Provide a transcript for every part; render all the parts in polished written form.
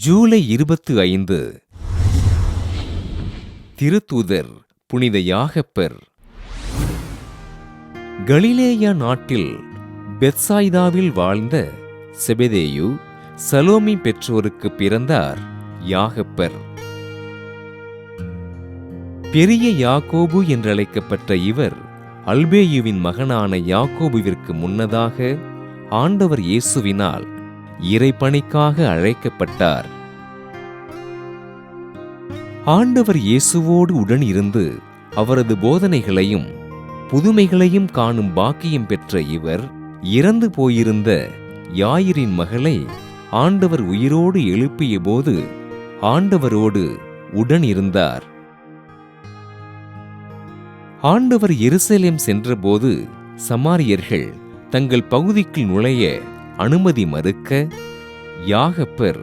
ஜூலை 25 திருத்தூதர் புனித யாகப்பர். கலிலேயா நாட்டில் பெத்சாய்தாவில் வாழ்ந்த செபெதேயு சலோமி பெற்றோருக்கு பிறந்தார் யாகப்பர். பெரிய யாக்கோபு என்றழைக்கப்பட்ட இவர் அல்பேயுவின் மகனான யாக்கோபுவிற்கு முன்னதாக ஆண்டவர் இயேசுவினால் இறைப்பணிக்காக அழைக்கப்பட்டார். ஆண்டவர் இயேசுவோடு உடன் இருந்து அவரது போதனைகளையும் புதுமைகளையும் காணும் பாக்கியம் பெற்ற இவர் இறந்து போயிருந்த யாயிரின் மகளை ஆண்டவர் உயிரோடு எழுப்பிய போது ஆண்டவரோடு உடன் இருந்தார். ஆண்டவர் எருசலேம் சென்றபோது சமாரியர்கள் தங்கள் பகுதிக்குள் நுழைய அனுமதி மறுக்க யாகப்பர்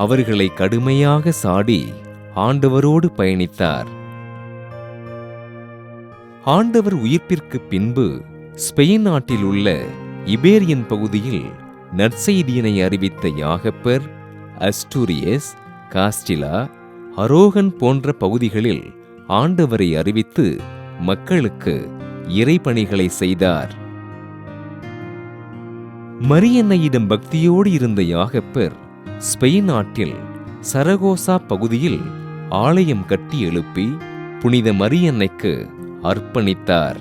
அவர்களை கடுமையாக சாடி ஆண்டவரோடு பயணித்தார். ஆண்டவர் உயிர்ப்பிற்கு பின்பு ஸ்பெயின் நாட்டில் உள்ள இபேரியன் பகுதியில் நற்செய்தியினை அறிவித்த யாகப்பர் அஸ்டூரியஸ், காஸ்டிலா, அரோகன் போன்ற பகுதிகளில் ஆண்டவரை அறிவித்து மக்களுக்கு இறைப்பணிகளை செய்தார். மரியன்னையிடம் பக்தியோடு இருந்த யாகப்பர் ஸ்பெயின் நாட்டில் சரகோசா பகுதியில் ஆலயம் கட்டி எழுப்பி புனித மரியன்னைக்கு அர்ப்பணித்தார்.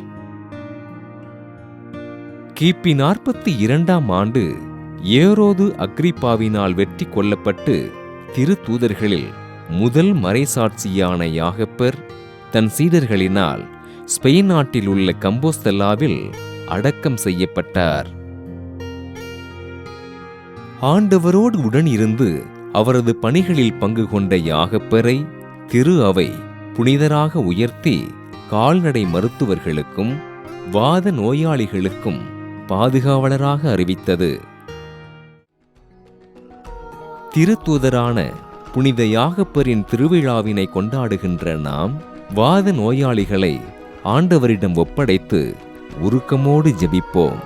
கிபி 42ஆம் ஆண்டு ஏரோது அக்ரிப்பாவினால் வெற்றி கொள்ளப்பட்டு திருத்தூதர்களில் முதல் மறைசாட்சியான யாகப்பர் தன் சீடர்களினால் ஸ்பெயின் நாட்டில் உள்ள கம்போஸ்தலாவில் அடக்கம் செய்யப்பட்டார். ஆண்டவரோடு உடன் இருந்து அவரது பணிகளில் பங்கு கொண்ட யாகப்பரை திரு அவை புனிதராக உயர்த்தி கால்நடை மருத்துவர்களுக்கும் வாத நோயாளிகளுக்கும் பாதுகாவலராக அறிவித்தது. திருத்தூதரான புனித யாகப்பரின் திருவிழாவினை கொண்டாடுகின்ற நாம் வாத நோயாளிகளை ஆண்டவரிடம் ஒப்படைத்து உருக்கமோடு ஜெபிப்போம்.